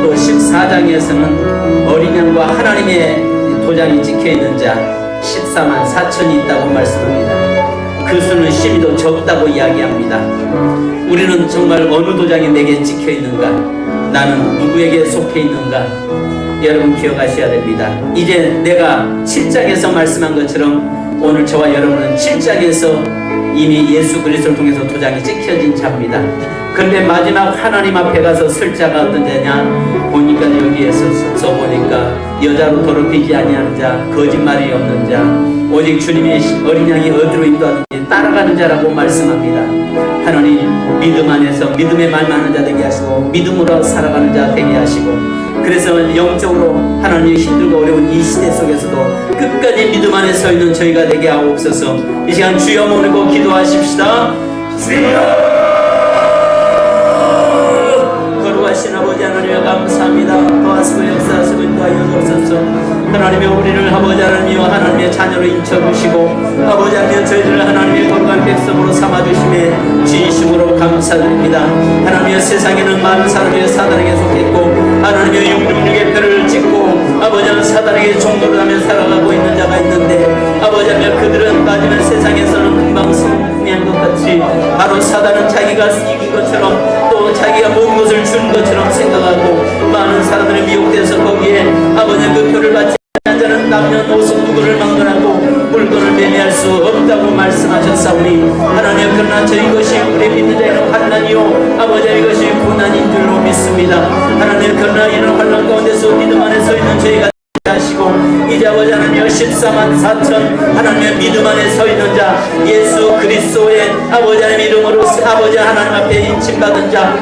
또 14장에서는 어린 양과 하나님의 도장이 찍혀있는 자 14만 4천이 있다고 말씀합니다. 그 수는 심히도 적다고 이야기합니다. 우리는 정말 어느 도장이 내게 찍혀있는가, 나는 누구에게 속해있는가, 여러분 기억하셔야 됩니다. 이제 내가 7장에서 말씀한 것처럼 오늘 저와 여러분은 7장에서 이미 예수 그리스도를 통해서 도장이 찍혀진 자입니다. 그런데 마지막 하나님 앞에 가서 설 자가 어떤 자냐? 보니까 여기에서 보니까 여자로 더럽히지 아니하는 자, 거짓말이 없는 자, 오직 주님의 어린 양이 어디로 인도하든지 따라가는 자라고 말씀합니다. 하나님 믿음 안에서 믿음의 말만 하는 자 되게 하시고 믿음으로 살아가는 자 되게 하시고, 그래서 영적으로 하나님의 힘들고 어려운 이 시대 속에서도 끝까지 믿음 안에 서 있는 저희가 되게 하옵소서. 이 시간 주여 모르고 기도하십시다. 주여! 거룩하신 아버지 하나님을 감사합니다. 도와주시고 역사하시고 인도하여 주옵소서. 하나님의 우리를 아버지 하나님이여 하나님의 자녀로 인쳐주시고, 아버지 하나님 저희들을 하나님의 거룩한 백성으로 삼아주심에 진심으로 감사드립니다. 하나님의 세상에는 많은 사람이 사단에게 속했고, 하나님의 666의 표를 찍고 아버지 하나님 사단에게 종노를 하며 살아가고 있는 자가 있는데, 아버지 하나님 그들은 마지막 세상에서는 금방 승리한 것 같이 바로 사단은 자기가 이긴 것처럼 또 자기가 모든 것을 준 것처럼 생각하고 많은 사람들이 미혹돼서 거기에 아버지 그 표를 받지 않은 자는 남녀노소 누구를 막론하고 물건을 매매할 수 없다고 말씀하셨사오니, 하나님 그러나 이것이 우리 믿는 자에는 환난이요 아버지 이것이 고난인 줄로 믿습니다. 하나님 그러나 이런 환난 가운데서 믿음 안에 서 있는 저희가 하시고, 이제 아버지 하나님 14만 4천 하나님의 믿음 안에 서 있는 자, 예수 그리스도의 아버지 하나님 이름으로 아버지 하나님 앞에 인침받은 자,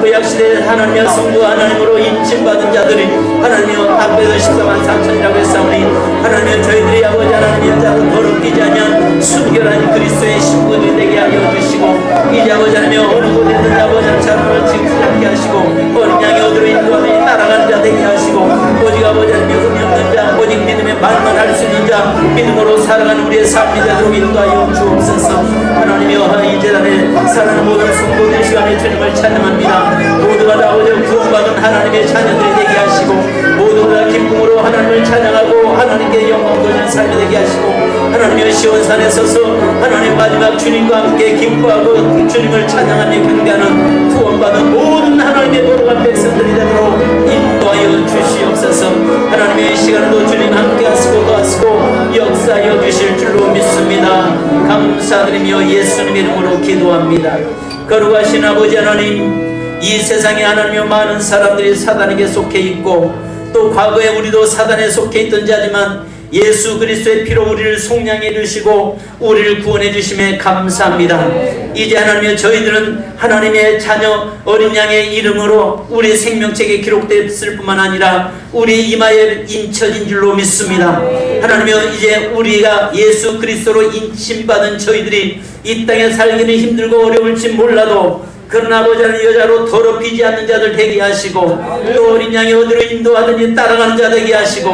구약시대의 하나님의 성부 하나님으로 인침받은 자들이 하나님 앞에서 14만 4천이라고 했사오니, 하나님 저희들이 아버지 하나님 여자로 더럽히지 않으면 순결한 그리스도의 신부들이 되게 하여 주시고, 이제 아버지 하나님 어느 곳에든 아버지 하나님 자녀를 지키지 않게 하시고 어린 양이 어디로 인도하든지 따라가는 자 되게 하시고, 오직 아버지 하나님 없는 자, 오직 믿음의 말만 할 수 있는 자, 믿음으로 살아가는 우리의 삶이 되도록 인도하여 주옵소서. 하나님이여 이 재단에 사랑하는 모든 성도들 시간에 주님을 찬양합니다. 모두가 다 오직 구원받은 하나님의 자녀들이 되게 하시고, 모두가 다 기쁨으로 하나님을 찬양하고 하나님께 영광 돌리는 삶이 되게 하시고, 하나님의 시온산에 서서 하나님 마지막 주님과 함께 기뻐하고 주님을 찬양하며 경배하는 구원받은 모든 하나님의 거룩한 백성들이 되도록 인도하여 주시옵소서. 하나님의 시간도 주님 함께 하시고 도와주시고 역사하여 주실 줄로 믿습니다. 감사드리며 예수님 이름으로 기도합니다. 거룩하신 아버지 하나님, 이 세상에 하나님의 많은 사람들이 사단에게 속해 있고, 또 과거에 우리도 사단에 속해 있던 자지만 예수 그리스도의 피로 우리를 속량해 주시고 우리를 구원해 주심에 감사합니다. 이제 하나님의 저희들은 하나님의 자녀 어린 양의 이름으로 우리 생명책에 기록됐을 뿐만 아니라 우리 이마에 인쳐진 줄로 믿습니다. 하나님이여 이제 우리가 예수 그리스도로 인침받은 저희들이 이 땅에 살기는 힘들고 어려울지 몰라도, 그러나 아버지 하나님 여자로 더럽히지 않는 자들 되게 하시고, 또 어린 양이 어디로 인도하든지 따라가는 자 되게 하시고,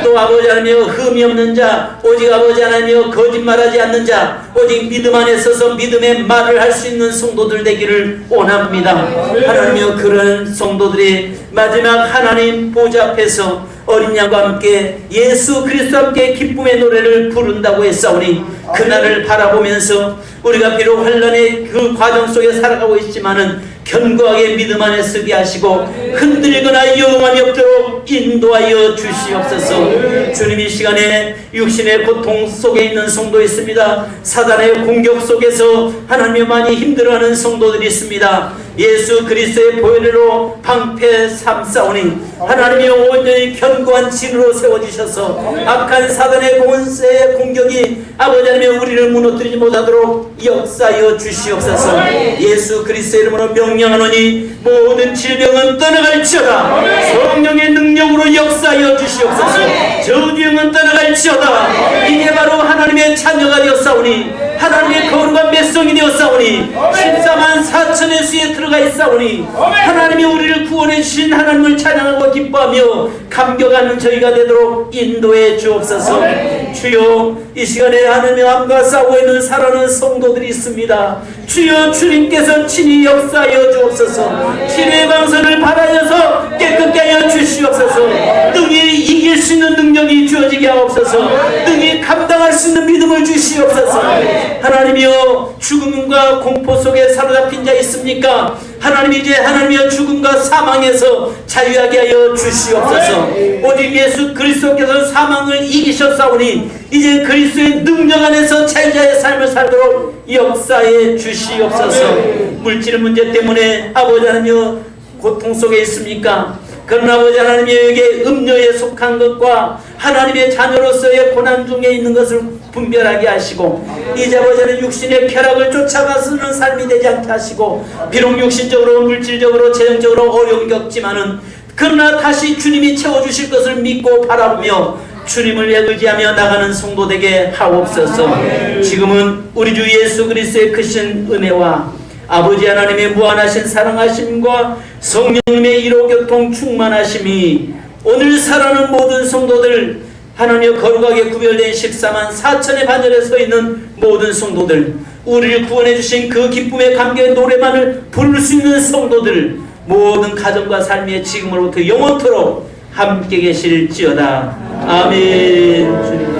또 아버지 하나님 흠이 없는 자, 오직 아버지 하나님 거짓말하지 않는 자, 오직 믿음 안에 서서 믿음의 말을 할 수 있는 성도들 되기를 원합니다. 하나님이여 그런 성도들이 마지막 하나님 보좌 앞에서 어린 양과 함께 예수 그리스도와 함께 기쁨의 노래를 부른다고 했사오니, 그날을 바라보면서 우리가 비록 환난의 그 과정 속에 살아가고 있지만은 견고하게 믿음 안에 서게 하시고 흔들리거나 요동함이 없도록 인도하여 주시옵소서. 주님 이 시간에 육신의 고통 속에 있는 성도 있습니다. 사단의 공격 속에서 하나님 많이 힘들어하는 성도들이 있습니다. 예수 그리스도의 보혈로 방패 삼사오니 하나님이 온전히 견고한 진으로 세워주셔서 악한 사단의 권세의 공격이 아버지 하나님 우리를 무너뜨리지 못하도록 역사하여 주시옵소서. 예수 그리스도의 이름으로 명령하노니 모든 질병은 떠나갈지어다. 성령의 능력으로 역사하여 주시옵소서. 저주영은 떠나갈지어다. 이게 바로 하나님의 자녀가 되었사오니 하나님의 거룩한 백성이 되었사오니 14만 4천의 수에 들어가 있사오니 하나님이 우리를 구원해 주신 하나님을 찬양하고 기뻐하며 감격하는 저희가 되도록 인도해 주옵소서. 주여, 이 시간에 하나님의 암과 싸우고 있는 살아있는 성도들이 있습니다. 주여, 주님께서 친히 역사하여 주옵소서. 치료의 방선을 받아여서 깨끗게 하여 주시옵소서. 능히 이길 수 있는 능력이 주어지게 하옵소서. 능히 감당할 수 있는 믿음을 주시옵소서. 하나님이여, 죽음과 공포 속에 사로잡힌 자 있습니까? 하나님, 이제 하나님이여 죽음과 사망에서 자유하게 하여 주시옵소서. 오직 예수 그리스도께서 사망을 이기셨사오니 이제 그리스도의 능력 안에서 자유자의 삶을 살도록 역사해 주시옵소서. 물질 문제 때문에 아버지 하나님이여 고통 속에 있습니까? 그러나 아버지 하나님에게 음료에 속한 것과 하나님의 자녀로서의 고난 중에 있는 것을 분별하게 하시고 이제 아버지 하나님 육신의 쾌락을 쫓아가서는 삶이 되지 않게 하시고 비록 육신적으로 물질적으로 재정적으로 어려움이 겪지만은 그러나 다시 주님이 채워주실 것을 믿고 바라보며 주님을 의지하며 나가는 성도 되게 하옵소서. 지금은 우리 주 예수 그리스도의 크신 은혜와 아버지 하나님의 무한하신 사랑하심과 성령님의 이로교통 충만하심이 오늘 살아가는 모든 성도들, 하나님 거룩하게 구별된 14만 4천의 반열에 서 있는 모든 성도들, 우리를 구원해 주신 그 기쁨의 감격의 노래만을 부를 수 있는 성도들, 모든 가정과 삶의 지금으로부터 영원토록 함께 계실지어다. 아멘. 주님.